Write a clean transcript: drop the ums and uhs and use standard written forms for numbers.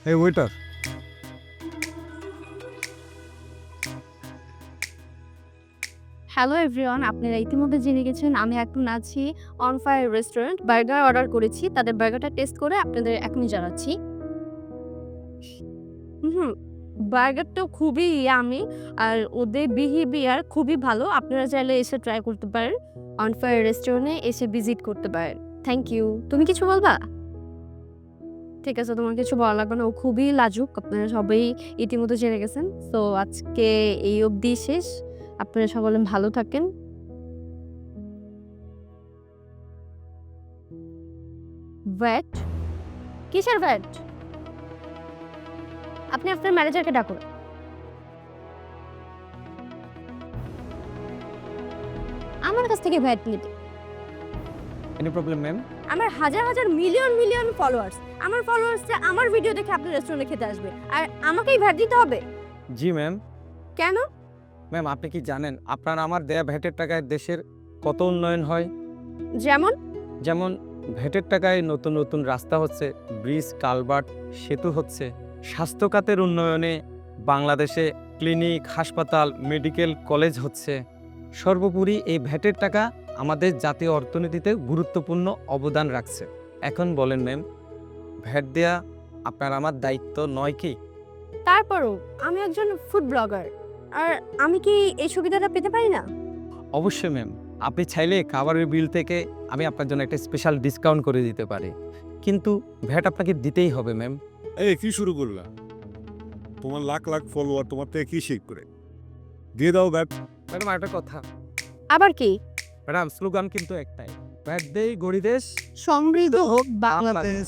এই waiter, hello everyone, আপনারা ইতিমধ্যে জেনে গেছেন আমি এখন আছি on fire restaurant. Burger order করেছি। তাদের বার্গারটা টেস্ট করে আপনাদের এখনই জানাচ্ছি। হুম, বার্গারটা খুবই ইয়ামি আর ওদের বিহেভিয়ার খুবই ভালো। আপনারা চাইলে এসে ট্রাই করতে পারেন। অন ফায়ার রেস্টুরেন্টে এসে ভিজিট করতে পারেন। Thank you. তুমি কিছু বলবা? ঠিক আছে, তোমার কিছু বলা লাগবে না। ও খুবই লাজুক। আপনারা সবাই ইতিমধ্যে জেনে গেছেন। সো আজকে এই অবধি শেষ। আপনারা সকলে ভালো থাকেন। ভ্যাট? কিসের ভ্যাট? আপনি আপনার ম্যানেজারকে ডাকুন। আমার কাছ থেকে ভ্যাট নিতে। Any problem ma'am? আমার হাজার হাজার মিলিয়ন মিলিয়ন ফলোয়ার্স। আমার ফলোয়ার্সরা আমার ভিডিও দেখে আপনার রেস্টুরেন্টে খেতে আসবে। আর আমাকেই ভ্যাট দিতে হবে? জি ম্যাম। কেন? ম্যাম আপনি কি জানেন আপনার আমার দেয়া ভ্যাটের টাকায় দেশের কত উন্নয়ন হয়? যেমন? যেমন ভ্যাটের টাকায় নতুন নতুন রাস্তা হচ্ছে, ব্রিজ, কালভার্ট, সেতু হচ্ছে। স্বাস্থ্য খাতের উন্নয়নে বাংলাদেশে ক্লিনিক, হাসপাতাল, মেডিকেল কলেজ হচ্ছে। সর্বোপরি এই ভ্যাটের টাকা আমাদের জাতীয় অর্থনীতিতে গুরুত্বপূর্ণ অবদান রাখছে। এখন বলেন ম্যাম, ভ্যাট দেয়া আপনার আমার দায়িত্ব নয় কি? তারপরও আমি একজন ফুড ব্লগার। আর আমি কি এই সুবিধাটা পেতে পারি না? অবশ্যই ম্যাম, আপনি চাইলে খাবারের বিল থেকে আমি আপনার জন্য একটা স্পেশাল ডিসকাউন্ট করে দিতে পারি, কিন্তু ভ্যাট আপনাকে দিতেই হবে ম্যাম। এই কি শুরু করলা? তোমার লাখ লাখ ফলোয়ার তোমার থেকে কি শেখ করে দিয়ে দাও ব্যাট। ম্যাডাম একটা কথা, আবার কি? ম্যাডাম স্লোগান কিন্তু একটাই, ভ্যাট দেই গরিব দেশ সমৃদ্ধ হোক বাংলাদেশ।